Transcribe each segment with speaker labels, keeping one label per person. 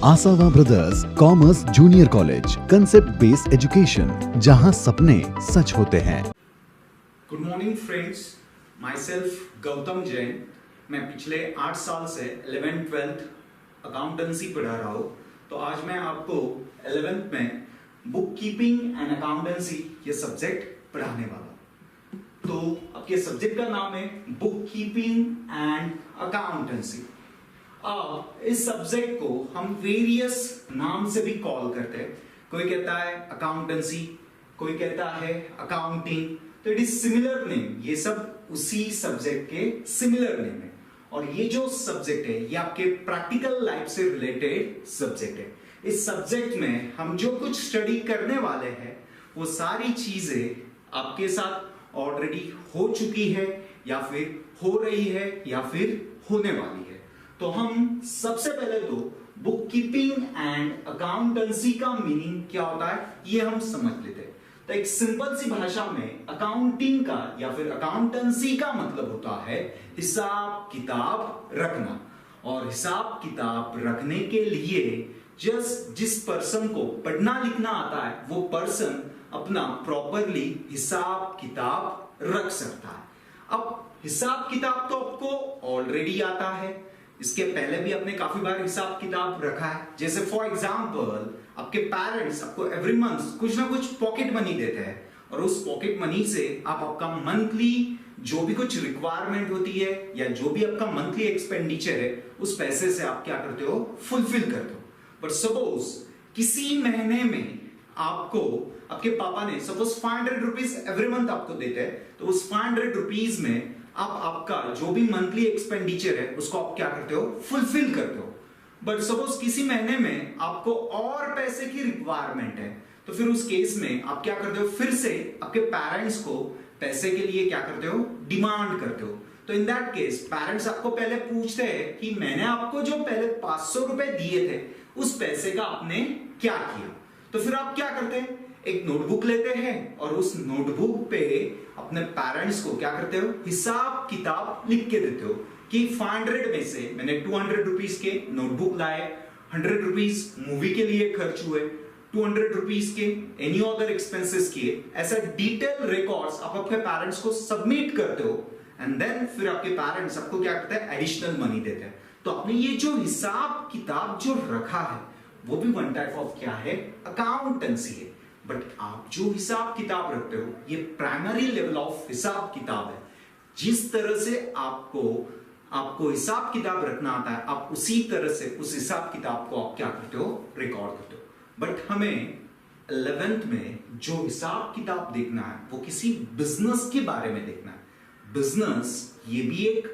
Speaker 1: आसावा brothers commerce junior college, concept based education, जहां सपने सच होते हैं।
Speaker 2: Good morning friends, myself Gautam Jain. मैं पिछले 8 साल से 11th 12th अकाउंटेंसी पढ़ा रहा हूँ। तो आज मैं आपको 11th में बुक कीपिंग एंड अकाउंटेंसी ये सब्जेक्ट पढ़ाने वाला हूँ। तो आपके सब्जेक्ट का नाम है बुक कीपिंग एंड अकाउंटेंसी। अब इस सब्जेक्ट को हम वेरियस नाम से भी कॉल करते हैं। कोई कहता है अकाउंटेंसी, कोई कहता है अकाउंटिंग। तो इट इज सिमिलर नेम, ये सब उसी सब्जेक्ट के सिमिलर नेम है। और ये जो सब्जेक्ट है ये आपके प्रैक्टिकल लाइफ से रिलेटेड सब्जेक्ट है। इस सब्जेक्ट में हम जो कुछ स्टडी करने वाले हैं वो सारी चीजें आपके साथ ऑलरेडी हो चुकी है या फिर हो रही है या फिर होने वाली है। तो हम सबसे पहले तो बुक कीपिंग एंड अकाउंटेंसी का मीनिंग क्या होता है ये हम समझ लेते हैं। तो एक सिंपल सी भाषा में अकाउंटिंग का या फिर अकाउंटेंसी का मतलब होता है हिसाब किताब रखना। और हिसाब किताब रखने के लिए जिस पर्सन को पढ़ना लिखना आता है वो पर्सन अपना प्रॉपरली हिसाब किताब रख सकता है। अब हिसाब किताब तो आपको ऑलरेडी आता है, इसके पहले भी आपने काफी बार हिसाब किताब रखा है। जैसे फॉर एग्जांपल आपके पेरेंट्स आपको एवरी मंथ कुछ ना कुछ पॉकेट मनी देते हैं और उस पॉकेट मनी से आप आपका मंथली जो भी कुछ रिक्वायरमेंट होती है या जो भी आपका मंथली एक्सपेंडिचर है उस पैसे से आप क्या करते हो, फुलफिल करते हो। बट सपोज किसी महीने में आपको आपके पापा ने सपोज 500 रुपीज एवरी मंथ आपको देते हैं, तो उस 500 रुपीज में आप आपका जो भी मंथली एक्सपेंडिचर है उसको आप क्या करते हो, फुलफिल करते हो। बट सपोज किसी महीने में आपको और पैसे की रिक्वायरमेंट है, तो फिर उस केस में आप क्या करते हो, फिर से आपके पेरेंट्स को पैसे के लिए क्या करते हो, डिमांड करते हो। तो इन दैट केस पेरेंट्स आपको पहले पूछते हैं कि मैंने आपको जो पहले 500 रुपए दिए थे उस पैसे का आपने क्या किया। तो फिर आप क्या करते हैं, एक नोटबुक लेते हैं और उस नोटबुक पे अपने पेरेंट्स को क्या करते हो, हिसाब किताब लिख के देते हो कि 500 में से मैंने 200 रुपीज के नोटबुक लाए, 100 रुपीज मूवी के लिए खर्च हुए, 200 रुपीज के एनी अदर एक्सपेंसेस किए। ऐसा डिटेल रिकॉर्ड्स आप अपने पेरेंट्स को सबमिट करते हो एंड देन फिर आपके पेरेंट्स आपको क्या करते हैं, एडिशनल मनी देते हैं। तो आपने ये जो हिसाब किताब जो रखा है वो भी वन टाइप ऑफ क्या है, अकाउंटेंसी है। बट आप जो हिसाब किताब रखते हो ये प्राइमरी लेवल ऑफ हिसाब किताब है। जिस तरह से आपको हिसाब किताब रखना आता है आप उसी तरह से उस हिसाब किताब को आप क्या करते हो, रिकॉर्ड करते हो। बट हमें 11th में जो हिसाब किताब देखना है वो किसी बिजनेस के बारे में देखना है। बिजनेस ये भी एक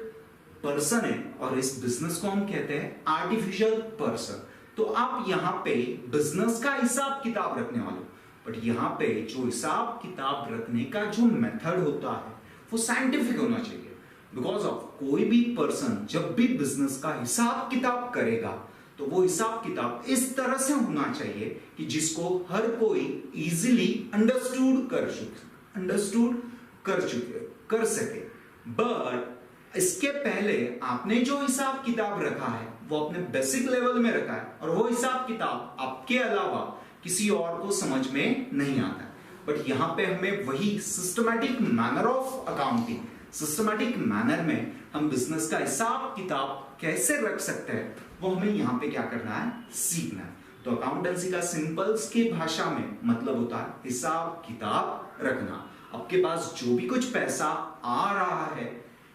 Speaker 2: पर्सन है और इस बिजनेस को हम कहते हैं आर्टिफिशियल पर्सन। तो आप यहां पे बिजनेस का हिसाब किताब रखने वाले हो, बट यहां पे जो हिसाब किताब रखने का जो मेथड होता है वो साइंटिफिक होना चाहिए। बिकॉज ऑफ कोई भी पर्सन जब भी बिजनेस का हिसाब किताब करेगा तो वो हिसाब किताब इस तरह से होना चाहिए कि जिसको हर कोई इजीली अंडरस्टूड कर सके। बट इसके पहले आपने जो हिसाब किताब रखा है वो अपने बेसिक लेवल में रखा है और वो हिसाब किताब आपके अलावा किसी और को समझ में नहीं आता। बट यहां पे हमें वही systematic manner of accounting, systematic manner में हम बिजनेस का हिसाब किताब कैसे रख सकते हैं वो हमें यहां पे क्या करना है, सीखना है। तो अकाउंटेंसी का सिंपल्स की भाषा में मतलब होता है हिसाब किताब रखना। आपके पास जो भी कुछ पैसा आ रहा है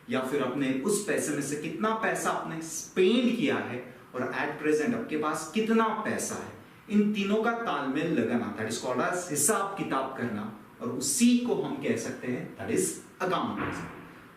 Speaker 2: या फिर अपने उस पैसे में से कितना पैसा आपने स्पेंड किया है और एट प्रेजेंट आपके पास कितना पैसा है, इन तीनों का तालमेल लगाना, दैट इज कॉल्ड एज हिसाब किताब करना। और उसी को हम कह सकते हैं दैट इज अकाउंटेंसी।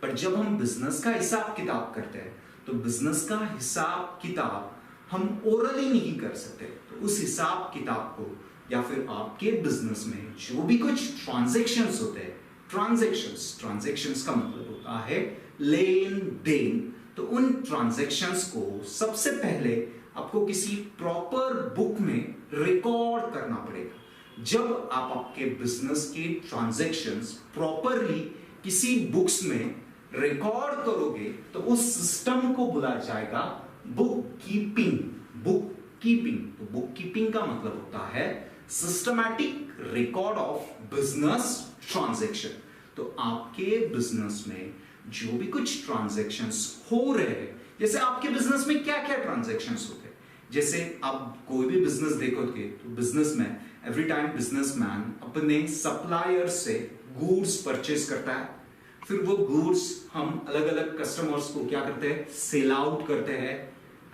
Speaker 2: पर जब हम बिजनेस का हिसाब किताब करते हैं तो बिजनेस का हिसाब किताब हम ओरली नहीं कर सकते। तो उस हिसाब किताब को या फिर आपके बिजनेस में जो भी कुछ ट्रांजैक्शंस होते हैं, ट्रांजैक्शंस का मतलब होता है लेन देन। तो उन ट्रांजैक्शंस को सबसे पहले आपको किसी प्रॉपर बुक में रिकॉर्ड करना पड़ेगा। जब आप आपके बिजनेस के ट्रांजैक्शंस प्रॉपरली किसी बुक्स में रिकॉर्ड करोगे तो उस सिस्टम को बुलाया जाएगा बुक कीपिंग। Book keeping. तो बुक कीपिंग का मतलब होता है systematic record of business transaction. तो आपके बिजनेस में जो भी कुछ ट्रांजैक्शंस हो रहे हैं, जैसे आपके बिजनेस में क्या क्या ट्रांजैक्शंस होते हैं, जैसे आप कोई भी बिजनेस देखोगे तो बिजनेस में एवरी टाइम बिजनेसमैन अपने सप्लायर से गुड्स परचेज करता है, फिर वो गुड्स हम अलग अलग कस्टमर्स को क्या करते हैं, सेल आउट करते हैं।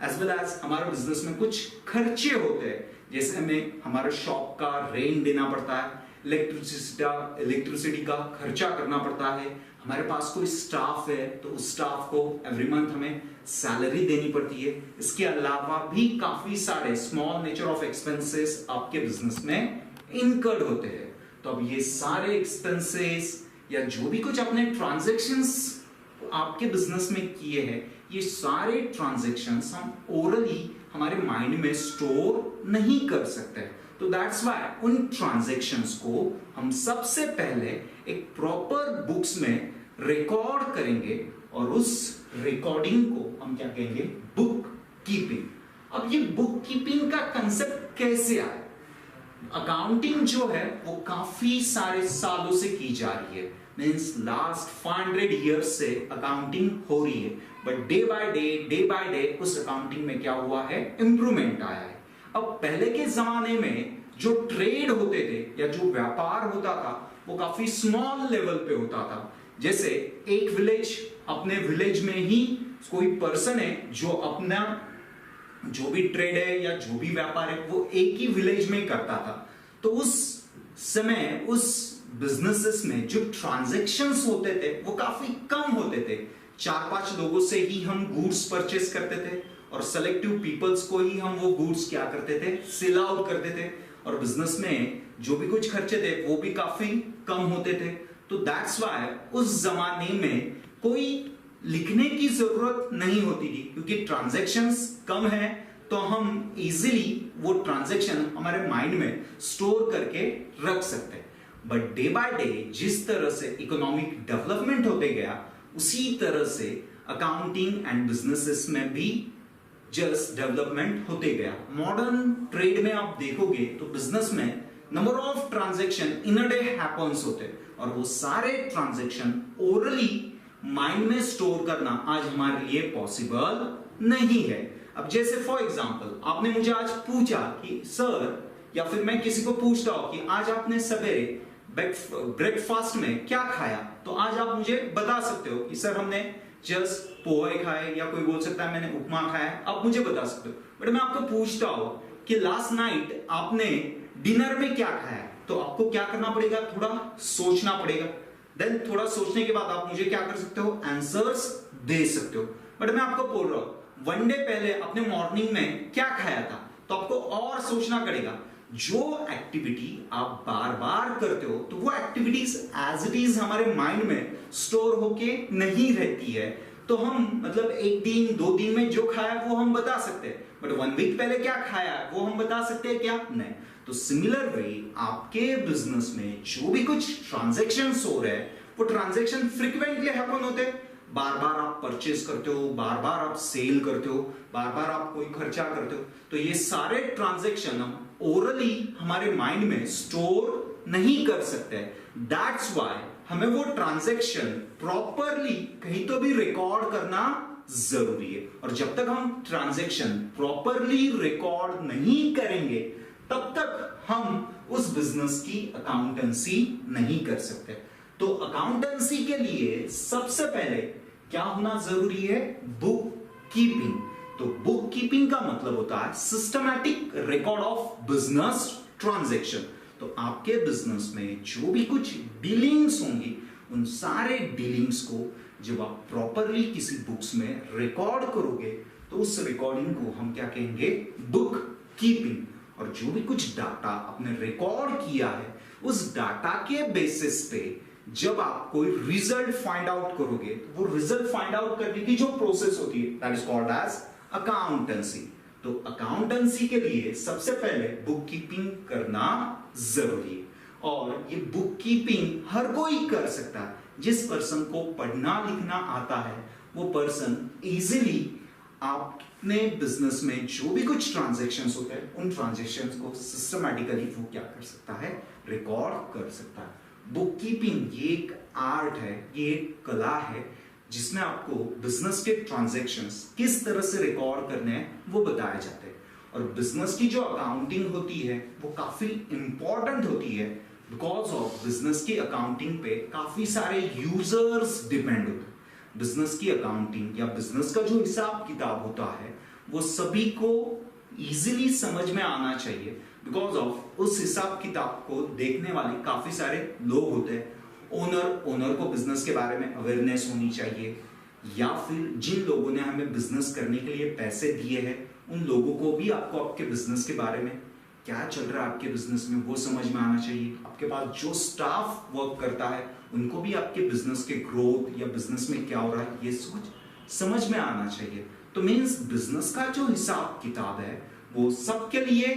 Speaker 2: एज वेल एज हमारे बिजनेस में कुछ खर्चे होते हैं, जैसे हमें हमारे शॉप का रेंट देना पड़ता है, इलेक्ट्रिसिटी का खर्चा करना पड़ता है, हमारे पास कोई स्टाफ है तो उस स्टाफ को एवरी मंथ हमें सैलरी देनी पड़ती है। इसके अलावा भी काफी सारे स्मॉल नेचर ऑफ एक्सपेंसेस आपके बिजनेस में इनकर्ड होते हैं। तो अब ये सारे एक्सपेंसेस या जो भी कुछ अपने ट्रांजैक्शंस आपके बिजनेस में किए हैं, ये सारे ट्रांजैक्शंस हम ओरली हमारे माइंड में स्टोर नहीं कर सकते। तो दैट्स व्हाई उन ट्रांजैक्शंस को हम सबसे पहले एक प्रॉपर बुक्स में रिकॉर्ड करेंगे और उस रिकॉर्डिंग को हम क्या कहेंगे, बुक कीपिंग। अब ये बुक कीपिंग का कंसेप्ट कैसे आया? अकाउंटिंग जो है वो काफी सारे सालों से की जा रही है, मींस लास्ट 500 इयर्स से अकाउंटिंग हो रही है, बट डे बाय डे उस अकाउंटिंग में क्या हुआ है, इंप्रूवमेंट आया है। अब पहले के जमाने में जो ट्रेड होते थे या जो व्यापार होता था वो काफी स्मॉल लेवल पे होता था। जैसे एक विलेज, अपने विलेज में ही कोई पर्सन है जो अपना जो भी ट्रेड है या जो भी व्यापार है वो एक ही विलेज में करता था। तो उस समय उस बिजनेसेस में जो ट्रांजैक्शंस होते थे वो काफी कम होते थे। 4-5 लोगों से ही हम गुड्स परचेस करते थे और सेलेक्टिव पीपल्स को ही हम वो गुड्स क्या करते थे, सेल आउट करते थे, और बिजनेस में जो भी कुछ खर्चे थे वो भी काफी कम होते थे। तो दैट्स व्हाई उस जमाने में कोई लिखने की जरूरत नहीं होती थी, क्योंकि ट्रांजैक्शंस कम है तो हम इजीली वो ट्रांजैक्शन हमारे माइंड में स्टोर करके रख सकते हैं। बट डे बाय डे जिस तरह से इकोनॉमिक डेवलपमेंट होते गया, उसी तरह से अकाउंटिंग एंड बिजनेसेस में भी जस्ट डेवलपमेंट होते गया। मॉडर्न ट्रेड में आप देखोगे तो बिजनेस में number of transaction in a day happens होते, और वो सारे ट्रांजैक्शन ओरली माइंड में स्टोर करना आज हमारे लिए पॉसिबल नहीं है। अब जैसे फॉर एग्जांपल आपने मुझे आज पूछा कि सर, या फिर मैं किसी को पूछता हूं कि आज आपने सवेरे ब्रेकफास्ट में क्या खाया, तो आज आप मुझे बता सकते हो कि सर हमने जस्ट पोहे खाए, या कोई बोल सकता है मैंने उपमा खाया, आप मुझे बता सकते हो। बट मैं आपको पूछता हूं कि लास्ट नाइट आपने डिनर में क्या खाया, तो आपको क्या करना पड़ेगा, थोड़ा सोचना पड़ेगा। देन थोड़ा सोचने के बाद आप मुझे क्या कर सकते हो, आंसर्स दे सकते हो। बट मैं आपको बोल रहा हूं वन डे पहले आपने मॉर्निंग में क्या खाया था, तो आपको और सोचना पड़ेगा। जो एक्टिविटी आप बार बार करते हो तो वो एक्टिविटीज एज इट इज हमारे माइंड में स्टोर होके नहीं रहती है। तो हम मतलब एक दिन 2 दिन में जो खाया वो हम बता सकते हैं, बट 1 वीक पहले क्या खाया वो हम बता सकते हैं क्या? नहीं। तो सिमिलर वे आपके बिजनेस में जो भी कुछ ट्रांजैक्शंस हो रहे हैं वो ट्रांजैक्शन फ्रीक्वेंटली हैपन होते हैं। बार बार आप परचेज करते हो, बार बार आप सेल करते हो, बार बार आप कोई खर्चा करते हो, तो ये सारे ट्रांजैक्शन हम ओरली हमारे माइंड में स्टोर नहीं कर सकते। दैट्स व्हाई हमें वो ट्रांजैक्शन प्रॉपरली कहीं तो भी रिकॉर्ड करना जरूरी है। और जब तक हम ट्रांजैक्शन प्रॉपरली रिकॉर्ड नहीं करेंगे तब तक हम उस बिजनेस की अकाउंटेंसी नहीं कर सकते। तो अकाउंटेंसी के लिए सबसे पहले क्या होना जरूरी है? Book keeping. तो बुक कीपिंग का मतलब होता है systematic record of business transaction. तो आपके बिजनेस में जो भी कुछ डीलिंग्स होंगी उन सारे डीलिंग्स को जब आप प्रॉपरली किसी बुक्स में रिकॉर्ड करोगे तो उस रिकॉर्डिंग को हम क्या कहेंगे? Book keeping. और जो भी कुछ डाटा आपने रिकॉर्ड किया है उस डाटा के बेसिस पे जब आप कोई रिजल्ट फाइंड आउट करोगे तो वो रिजल्ट फाइंड आउट करने की जो प्रोसेस होती है that is called as accountancy. तो अकाउंटेंसी के लिए सबसे पहले बुक कीपिंग करना जरूरी है, और ये बुक कीपिंग हर कोई कर सकता है। जिस पर्सन को पढ़ना लिखना आता है वो पर्सन इजीली आपने बिजनेस में जो भी कुछ ट्रांजैक्शंस होते हैं उन ट्रांजैक्शंस को सिस्टमैटिकली वो क्या कर सकता है, रिकॉर्ड कर सकता है। बुक कीपिंग ये एक आर्ट है, ये एक कला है जिसमें आपको बिजनेस के ट्रांजैक्शंस किस तरह से रिकॉर्ड करने हैं वो बताए जाते हैं। और बिजनेस की जो अकाउंटिंग होती है वो काफी इंपॉर्टेंट होती है, बिकॉज ऑफ बिजनेस की अकाउंटिंग पे काफी सारे यूजर्स डिपेंड होते हैं। बिजनेस की अकाउंटिंग या बिजनेस का जो हिसाब किताब होता है वो सभी को इजीली समझ में आना चाहिए, बिकॉज ऑफ उस हिसाब किताब को देखने वाले काफी सारे लोग होते हैं। ओनर को बिजनेस के बारे में अवेयरनेस होनी चाहिए, या फिर जिन लोगों ने हमें बिजनेस करने के लिए पैसे दिए हैं उन लोगों को भी आपको आपके बिजनेस के बारे में क्या चल रहा है आपके बिजनेस में वो समझ में आना चाहिए। आपके पास जो स्टाफ वर्क करता है उनको भी आपके बिजनेस के ग्रोथ या बिजनेस में क्या हो रहा है ये कुछ समझ में आना चाहिए। तो मीन्स बिजनेस का जो हिसाब किताब है वो सबके लिए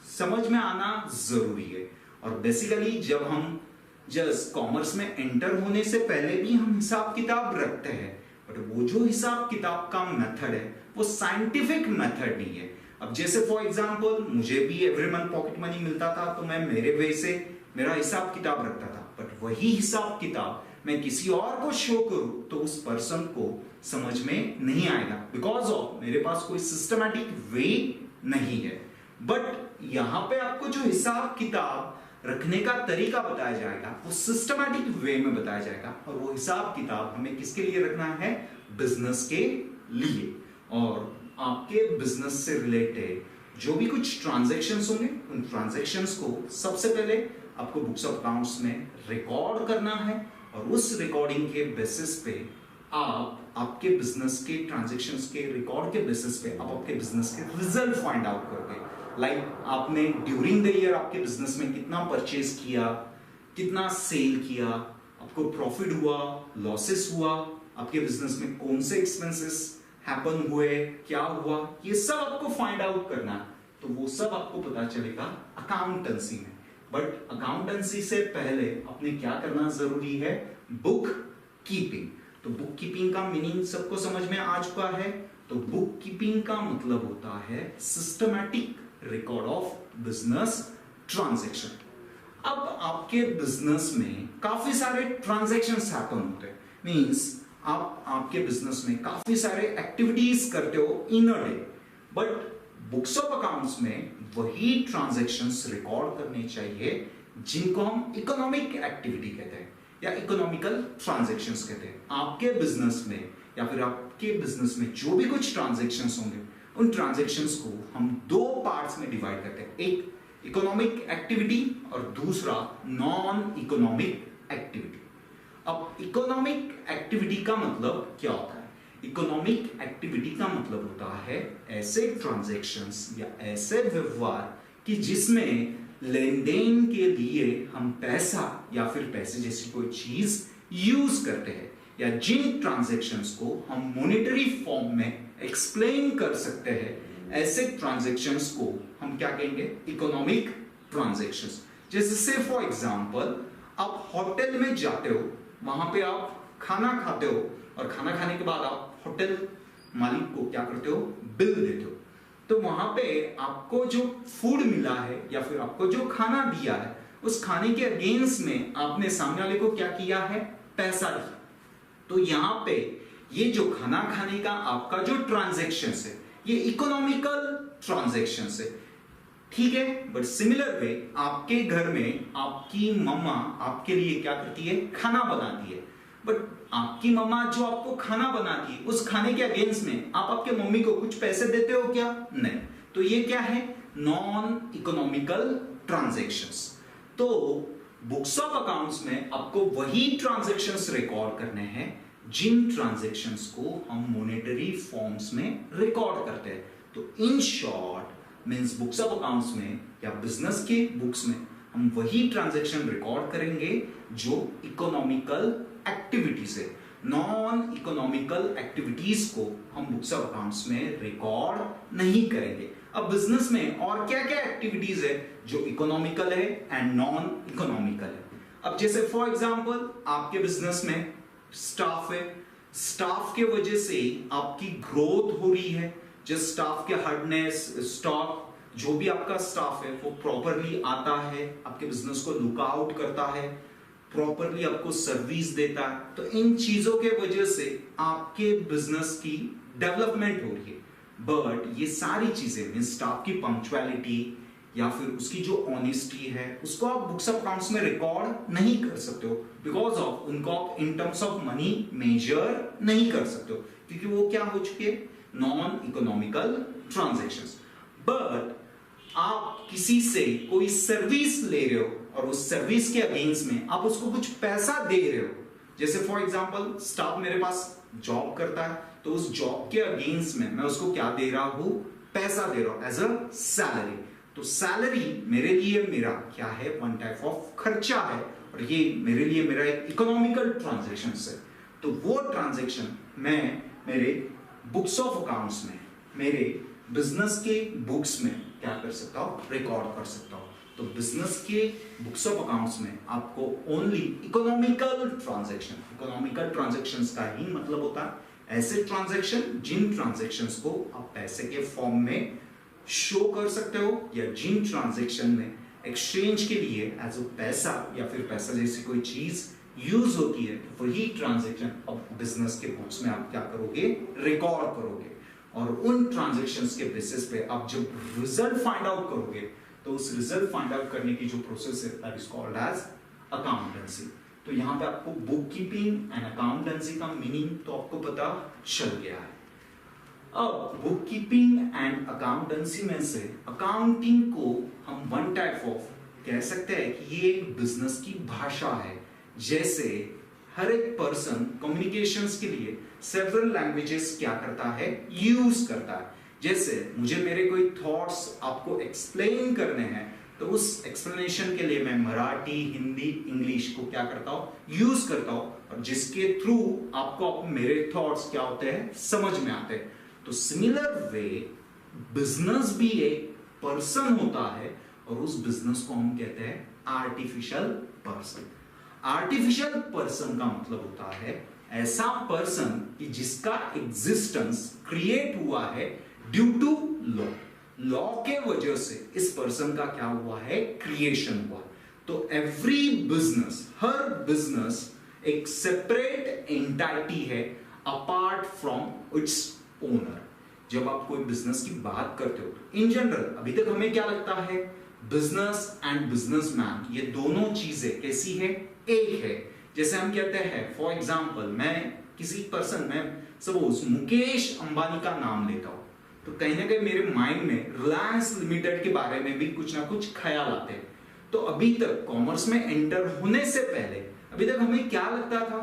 Speaker 2: समझ में आना जरूरी है। और बेसिकली जब हम जस्ट कॉमर्स में एंटर होने से पहले भी हम हिसाब किताब रखते हैं, बट वो जो हिसाब किताब का मेथड है वो साइंटिफिक मेथड नहीं है। अब जैसे फॉर एग्जांपल मुझे भी एवरी मंथ पॉकेट मनी मिलता था तो मैं मेरे वे से मेरा हिसाब किताब रखता था, बट वही हिसाब किताब मैं किसी और को शो करूं तो उस पर्सन को समझ में नहीं आएगा, बिकॉज ऑफ मेरे पास कोई सिस्टमैटिक वे नहीं है। बट यहां पे आपको जो हिसाब किताब रखने का तरीका बताया जाएगा वो सिस्टमैटिक वे में बताया जाएगा, और वो हिसाब किताब हमें किसके लिए रखना है, बिजनेस के लिए। और आपके बिजनेस से रिलेटेड जो भी कुछ ट्रांजैक्शंस होंगे उन ट्रांजैक्शंस को सबसे पहले आपको बुक्स ऑफ अकाउंट्स में रिकॉर्ड करना है, और उस रिकॉर्डिंग के बेसिस पे आप आपके बिजनेस के ट्रांजैक्शंस के रिकॉर्ड के बेसिस पे आप आपके बिजनेस के रिजल्ट फाइंड आउट करोगे। लाइक आपने ड्यूरिंग द ईयर आपके बिजनेस में कितना परचेज किया, कितना सेल किया, आपको प्रॉफिट हुआ, लॉसेस हुआ, आपके बिजनेस में कौन से एक्सपेंसेस हैपन हुए, क्या हुआ, ये सब आपको फाइंड आउट करना है। तो वो सब आपको पता चलेगा अकाउंटेंसी में। बट अकाउंटेंसी से पहले आपने क्या करना जरूरी है, बुक कीपिंग। तो बुक कीपिंग का मीनिंग सबको समझ में आ चुका है। तो बुक कीपिंग का मतलब होता है systematic record of business transaction. अब आपके बिजनेस में काफी सारे ट्रांजैक्शंस हैपन होते हैं, मींस आप आपके बिजनेस में काफी सारे एक्टिविटीज करते हो in a day, but books of accounts में वही ट्रांजैक्शंस रिकॉर्ड करने चाहिए जिनको हम इकोनॉमिक एक्टिविटी कहते हैं या इकोनॉमिकल ट्रांजैक्शंस कहते हैं। आपके बिजनेस में या फिर आपके बिजनेस में जो भी कुछ ट्रांजैक्शंस होंगे उन ट्रांजैक्शंस को हम दो पार्ट्स में डिवाइड करते हैं, एक इकोनॉमिक एक्टिविटी और दूसरा नॉन इकोनॉमिक एक्टिविटी। अब इकोनॉमिक एक्टिविटी का मतलब क्या होता है, इकोनॉमिक एक्टिविटी का मतलब होता है ऐसे ट्रांजैक्शंस या ऐसे व्यवहार कि जिसमें लेन देन के लिए हम पैसा या फिर पैसे जैसी कोई चीज यूज करते हैं, या जिन ट्रांजैक्शंस को हम मॉनेटरी फॉर्म में एक्सप्लेन कर सकते हैं, ऐसे ट्रांजैक्शंस को हम क्या कहेंगे, इकोनॉमिक ट्रांजैक्शंस। जैसे से फॉर एग्जांपल आप होटल में जाते हो, वहां पे आप खाना खाते हो और खाना खाने के बाद आप होटल मालिक को क्या करते हो, बिल देते हो। तो वहां पे आपको जो फूड मिला है या फिर आपको जो खाना दिया है उस खाने के अगेंस्ट में आपने सामने वाले को क्या किया है, पैसा दिया। तो यहां पे ये जो खाना खाने का आपका जो ट्रांजैक्शन है ये इकोनॉमिकल ट्रांजैक्शन है, ठीक है। बट सिमिलर वे आपके घर में आपकी मम्मा आपके लिए क्या करती है, खाना बनाती है, बट आपकी मम्मा जो आपको खाना बनाती है उस खाने के अगेंस्ट में आप आपके मम्मी को कुछ पैसे देते हो क्या, नहीं। तो ये क्या है, नॉन इकोनॉमिकल ट्रांजैक्शंस। तो बुक्स ऑफ अकाउंट्स में आपको वही ट्रांजैक्शंस रिकॉर्ड करने हैं जिन ट्रांजैक्शंस को हम मॉनेटरी फॉर्म्स में रिकॉर्ड करते हैं। तो in short means books of accounts में या बिजनेस के बुक्स में हम वही ट्रांजैक्शन रिकॉर्ड करेंगे जो इकोनॉमिकल एक्टिविटीज है। नॉन इकोनॉमिकल एक्टिविटीज को हम बुक्स ऑफ अकाउंट्स में रिकॉर्ड नहीं करेंगे। अब बिजनेस में और क्या क्या एक्टिविटीज है जो इकोनॉमिकल है एंड नॉन इकोनॉमिकल है। अब जैसे फॉर एग्जांपल आपके बिजनेस में स्टाफ है, स्टाफ के वजह से आपकी ग्रोथ हो रही है, जिस स्टाफ के हार्डनेस, स्टॉक, जो भी आपका स्टाफ है वो प्रॉपरली आता है, आपके बिजनेस को लुक आउट करता है, प्रॉपरली आपको सर्विस देता है, तो इन चीजों के वजह से आपके बिजनेस की डेवलपमेंट हो रही है। बट ये सारी चीजें मीन स्टाफ की पंक्चुअलिटी या फिर उसकी जो ऑनेस्टी है, उसको आप बुक्स ऑफ अकाउंट्स में रिकॉर्ड नहीं कर सकते हो, बिकॉज ऑफ उनको आप in terms of money measure नहीं कर सकते हो, क्योंकि वो क्या हो चुके हैं, नॉन इकोनॉमिकल ट्रांजैक्शंस। बट आप किसी से कोई सर्विस ले रहे हो और उस सर्विस के अगेंस्ट में आप उसको कुछ पैसा दे रहे हो, जैसे फॉर एग्जांपल स्टाफ मेरे पास जॉब करता है, तो उस जॉब के अगेंस्ट में मैं उसको क्या दे रहा हूं, पैसा दे रहा हूं एज अ सैलरी। तो सैलरी मेरे लिए मेरा क्या है, वन टाइप ऑफ खर्चा है, और ये मेरे लिए मेरा एक इकोनॉमिकल ट्रांजैक्शन है। तो वो ट्रांजैक्शन मैं मेरे बुक्स ऑफ अकाउंट्स में, मेरे बिजनेस के बुक्स में क्या कर सकता हूं, रिकॉर्ड कर सकता हूं। तो बिजनेस के बुक्स ऑफ अकाउंट्स में आपको ओनली इकोनॉमिकल ट्रांजैक्शंस का ही मतलब होता है ऐसे ट्रांजैक्शन जिन ट्रांजैक्शंस को आप पैसे के फॉर्म में शो कर सकते हो, या जिन ट्रांजैक्शन में एक्सचेंज के लिए एज अ पैसा या फिर पैसा जैसी कोई चीज यूज होती है, तो वही ट्रांजैक्शन अब बिजनेस के बुक्स में आप क्या करोगे, रिकॉर्ड करोगे। और उन ट्रांजैक्शंस के बेसिस पे आप जब रिजल्ट फाइंड आउट करोगे, तो उस रिजल्ट फाइंड आउट करने की जो प्रोसेस है that is called as accountancy. तो यहां पे आपको बुक कीपिंग एंड अकाउंटेंसी का मीनिंग तो आपको पता चल गया है। अब बुक कीपिंग एंड अकाउंटेंसी में से अकाउंटिंग को हम वन टाइप ऑफ कह सकते हैं कि ये एक बिजनेस की भाषा है। जैसे हर एक पर्सन कम्युनिकेशंस के लिए सेवरल लैंग्वेजेस क्या करता है, यूज करता है। जैसे मुझे मेरे कोई थॉट्स आपको एक्सप्लेन करने हैं, तो उस एक्सप्लेनेशन के लिए मैं मराठी, हिंदी, इंग्लिश को क्या करता हूं, यूज करता हूं, और जिसके थ्रू आपको मेरे थॉट्स क्या होते हैं, समझ में आते हैं। तो सिमिलर वे बिजनेस भी एक पर्सन होता है, और उस बिजनेस को हम कहते हैं आर्टिफिशियल पर्सन। आर्टिफिशियल पर्सन का मतलब होता है ऐसा पर्सन कि जिसका एग्जिस्टेंस क्रिएट हुआ है ड्यू टू लॉ। लॉ के वजह से इस पर्सन का क्या हुआ है, क्रिएशन हुआ। तो एवरी बिजनेस, हर बिजनेस एक सेपरेट एंटाइटी है अपार्ट फ्रॉम इट्स ओनर। जब आप कोई बिजनेस की बात करते हो इन जनरल, अभी तक हमें क्या लगता है, बिजनेस एंड बिजनेसमैन ये दोनों चीजें कैसी है, एक है। जैसे हम कहते हैं फॉर एग्जांपल, मैं किसी पर्सन, मैं सपोज मुकेश अंबानी का नाम लेता हूं, तो कहीं ना कहीं मेरे माइंड में रिलायंस लिमिटेड के बारे में भी कुछ ना कुछ ख्याल आते हैं। तो अभी तक कॉमर्स में एंटर होने से पहले अभी तक हमें क्या लगता था,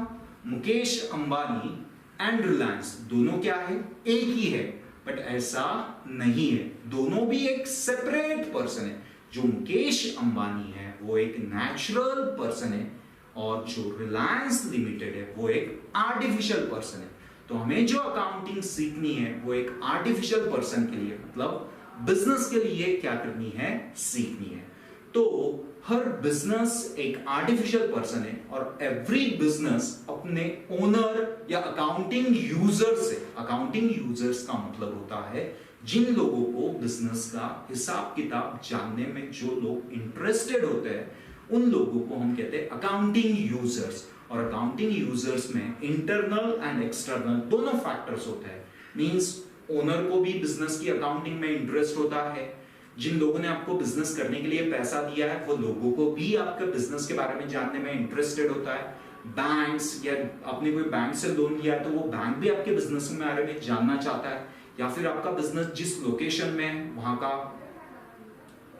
Speaker 2: मुकेश अंबानी एंड रिलायंस दोनों क्या है, एक ही है। बट ऐसा नहीं है, दोनों भी एक सेपरेट पर्सन है। जो मुकेश अंबानी है वो एक नेचुरल पर्सन है, और जो रिलायंस लिमिटेड है वो एक आर्टिफिशियल पर्सन है। तो हमें जो अकाउंटिंग सीखनी है वो एक आर्टिफिशियल पर्सन के लिए, मतलब बिजनेस के लिए क्या करनी है, सीखनी है। तो हर बिजनेस एक आर्टिफिशियल पर्सन है, और एवरी बिजनेस अपने ओनर या अकाउंटिंग यूजर से, अकाउंटिंग यूजर्स का मतलब होता है जिन लोगों को बिजनेस का हिसाब किताब जानने में जो लोग इंटरेस्टेड होते हैं, उन लोगों को हम कहते हैं अकाउंटिंग यूजर्स। और अकाउंटिंग यूजर्स में इंटरनल एंड एक्सटर्नल दोनों फैक्टर्स होते हैं। मींस ओनर को भी बिजनेस की अकाउंटिंग में इंटरेस्ट होता है, जिन लोगों ने आपको बिजनेस करने के लिए पैसा दिया है वो लोगों को भी आपके बिजनेस के बारे में जानने में इंटरेस्टेड होता है। बैंक्स, या आपने कोई बैंक से लोन लिया है तो वो बैंक भी आपके बिजनेस के बारे में जानना चाहता है, या फिर आपका बिजनेस जिस लोकेशन में है वहां का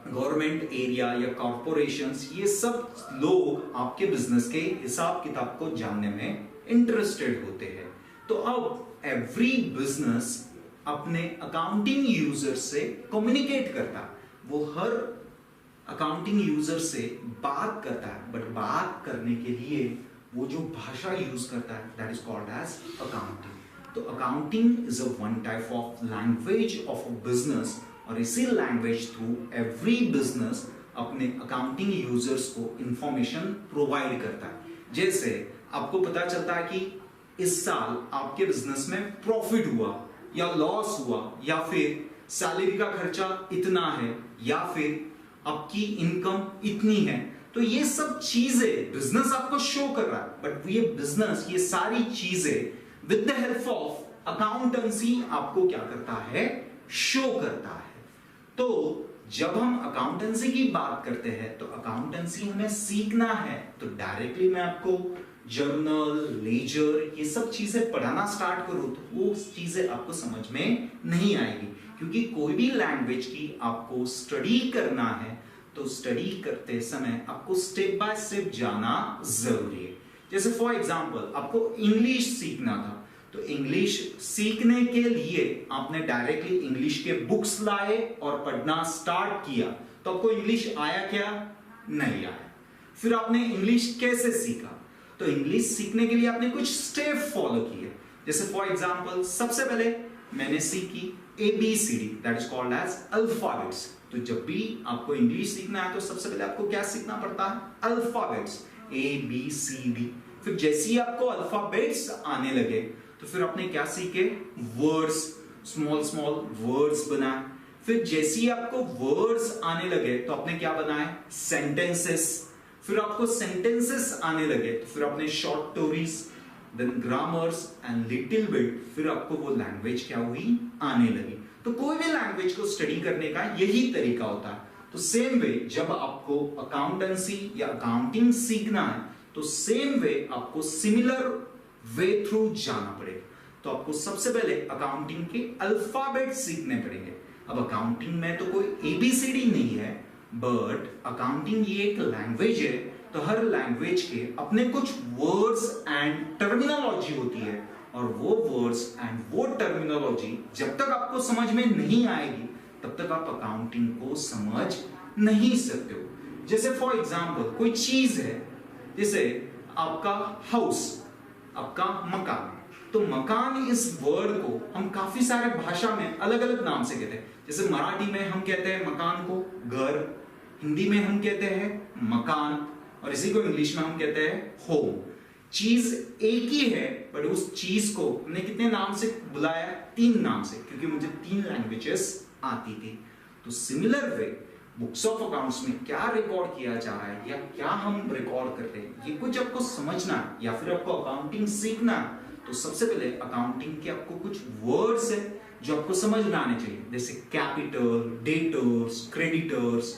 Speaker 2: गवर्नमेंट एरिया या कॉर्पोरेशंस, ये सब लोग आपके बिजनेस के हिसाब किताब को जानने में इंटरेस्टेड होते हैं। तो अब एवरी बिजनेस अपने अकाउंटिंग यूजर से कम्युनिकेट करता है, वो हर अकाउंटिंग यूजर से बात करता है, बट बात करने के लिए वो जो भाषा यूज करता है that is called as accounting. तो accounting is a one type of language of a business, और इसी लैंग्वेज थ्रू एवरी बिजनेस अपने अकाउंटिंग यूजर्स को इंफॉर्मेशन प्रोवाइड करता है। जैसे आपको पता चलता है कि इस साल आपके बिजनेस में प्रॉफिट हुआ या लॉस हुआ, या फिर सैलरी का खर्चा इतना है, या फिर आपकी इनकम इतनी है। तो ये सब चीजें बिजनेस आपको शो कर रहा है, बट ये बिजनेस ये सारी चीजें with the help of accountancy आपको क्या करता है, शो करता है। तो जब हम अकाउंटेंसी की बात करते हैं तो अकाउंटेंसी हमें सीखना है, तो डायरेक्टली मैं आपको जर्नल, लेजर ये सब चीजें पढ़ाना स्टार्ट करूं तो वो चीजें आपको समझ में नहीं आएगी, क्योंकि कोई भी लैंग्वेज की आपको स्टडी करना है तो स्टडी करते समय आपको स्टेप बाय स्टेप जाना जरूरी है। जैसे फॉर एग्जांपल आपको इंग्लिश सीखना था, तो इंग्लिश सीखने के लिए आपने डायरेक्टली इंग्लिश के बुक्स लाए और पढ़ना स्टार्ट किया, तो आपको इंग्लिश आया क्या? नहीं आया। फिर आपने इंग्लिश कैसे सीखा? तो इंग्लिश सीखने के लिए आपने कुछ स्टेप फॉलो किए। जैसे फॉर एग्जांपल सबसे पहले मैंने सीखी ABCD, that is called as alphabets. तो जब भी आपको इंग्लिश सीखना है तो सबसे पहले आपको क्या सीखना पड़ता है? Alphabets, ABCD। फिर जैसे ही आपको अल्फाबेट्स आने लगे तो फिर आपने क्या सीखे? वर्ड्स, स्मॉल स्मॉल वर्ड्स बनाए। फिर जैसे ही आपको वर्ड्स आने लगे तो आपने क्या बनाए? सेंटेंसेस। फिर आपको सेंटेंसेस आने लगे तो फिर आपने short stories, then grammars and little bit, फिर आपको वो लैंग्वेज क्या हुई? आने लगी। तो कोई भी लैंग्वेज को स्टडी करने का यही तरीका होता है। तो सेम वे जब आपको अकाउंटेंसी या अकाउंटिंग सीखना है तो सेम वे आपको सिमिलर वे थ्रू जाना पड़ेगा। तो आपको सबसे पहले अकाउंटिंग के अल्फाबेट सीखने पड़ेंगे। अब अकाउंटिंग में तो कोई ABCD नहीं है, बट अकाउंटिंग ये एक लैंग्वेज है, तो हर लैंग्वेज के अपने कुछ वर्ड्स एंड टर्मिनोलॉजी होती है, और वो वर्ड्स एंड वो टर्मिनोलॉजी जब तक आपको समझ में नहीं आएगी तब तक आप अकाउंटिंग को समझ नहीं सकते हो। जैसे फॉर एग्जांपल कोई चीज है, जैसे आपका हाउस, आपका मकान। तो मकान इस वर्ड को हम काफी सारे भाषा में अलग अलग नाम से कहते हैं। जैसे मराठी में हम कहते हैं मकान को घर, हिंदी में हम कहते हैं मकान, और इसी को इंग्लिश में हम कहते हैं होम। चीज एक ही है, बट उस चीज को हमने कितने नाम से बुलाया? 3 नाम से, क्योंकि मुझे 3 लैंग्वेजेस आती थी। तो similar way books of accounts में क्या रिकॉर्ड किया जा रहा है या क्या हम रिकॉर्ड करते हैं, ये कुछ आपको समझना है या फिर आपको अकाउंटिंग सीखना है, तो सबसे पहले अकाउंटिंग के आपको कुछ वर्ड्स है जो आपको समझ में आने चाहिए। जैसे कैपिटल, डेटर्स, क्रेडिटर्स,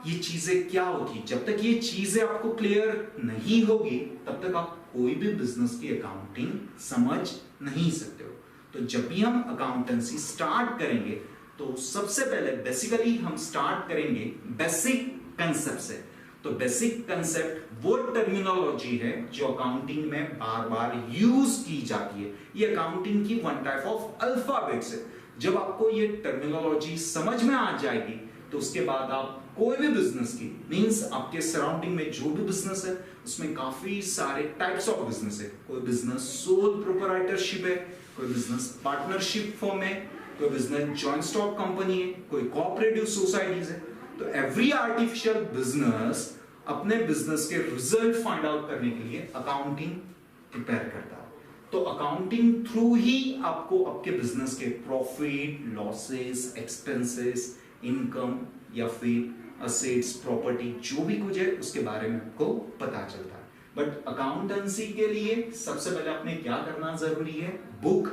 Speaker 2: ये चीजें क्या होती है। जब तक ये चीजें आपको क्लियर नहीं होगी तब तक आप कोई भी बिजनेस की अकाउंटिंग समझ नहीं सकते हो। तो जब भी हम अकाउंटेंसी स्टार्ट करेंगे तो सबसे पहले बेसिकली हम स्टार्ट करेंगे बेसिक कंसेप्ट से। तो बेसिक कंसेप्ट वो टर्मिनोलॉजी है जो अकाउंटिंग में बार बार यूज की जाती है। ये अकाउंटिंग की वन टाइप ऑफ अल्फाबेट्स है। जब आपको ये टर्मिनोलॉजी समझ में आ जाएगी तो उसके बाद आप कोई भी बिजनेस की, मींस आपके सराउंडिंग में जो भी बिजनेस है उसमें काफी सारे टाइप्स ऑफ बिजनेस है। कोई बिजनेस सोल प्रोप्राइटरशिप है, कोई बिजनेस पार्टनरशिप फॉर्म है, कोई बिजनेस जॉइंट स्टॉक कंपनी है, कोई कोऑपरेटिव सोसाइटीज है। तो एवरी आर्टिफिशियल बिजनेस अपने बिजनेस के रिजल्ट फाइंड आउट करने के लिए अकाउंटिंग प्रिपेयर करता है। तो अकाउंटिंग थ्रू ही आपको आपके बिजनेस के प्रॉफिट, लॉसेस, एक्सपेंसेस, इनकम या फिर असेट्स, प्रॉपर्टी जो भी कुछ है उसके बारे में आपको पता चलता है। बट अकाउंटेंसी के लिए सबसे पहले आपने क्या करना जरूरी है? Book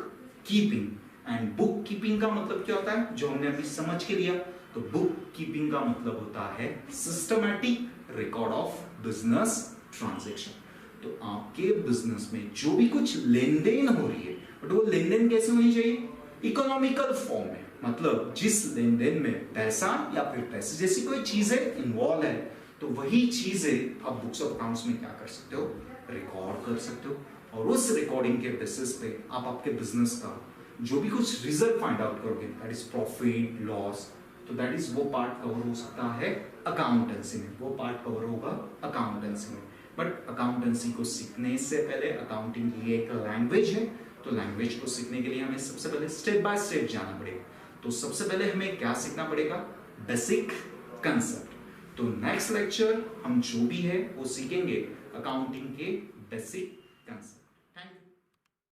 Speaker 2: keeping. And book keeping का मतलब क्या होता है, जो हमने अभी समझ के लिया। तो बुक कीपिंग का मतलब होता है systematic record of business transaction. तो आपके बिजनेस में जो भी कुछ लेन देन हो रही है, बट वो लेन देन कैसे होनी चाहिए? इकोनॉमिकल फॉर्म में, मतलब जिस लेन देन में पैसा या फिर पैसे जैसी कोई चीजें इन्वॉल्व है, तो वही चीजें आप बुक्स ऑफ अकाउंट्स में क्या कर सकते हो? रिकॉर्ड कर सकते हो। और उस रिकॉर्डिंग के बेसिस पे आप आपके बिजनेस का जो भी कुछ रिजल्ट फाइंड आउट करोगे, दैट इज प्रॉफिट, लॉस, तो दैट इज वो पार्ट कवर हो सकता है अकाउंटेंसी में, वो पार्ट कवर होगा अकाउंटेंसी में। बट अकाउंटेंसी को सीखने से पहले, अकाउंटिंग ये एक लैंग्वेज है, तो लैंग्वेज को सीखने के लिए हमें सबसे पहले स्टेप बाय स्टेप जाना पड़ेगा। तो सबसे पहले हमें क्या सीखना पड़ेगा? Basic concept. तो नेक्स्ट लेक्चर हम जो भी है वो सीखेंगे अकाउंटिंग के बेसिक कंसेप्ट।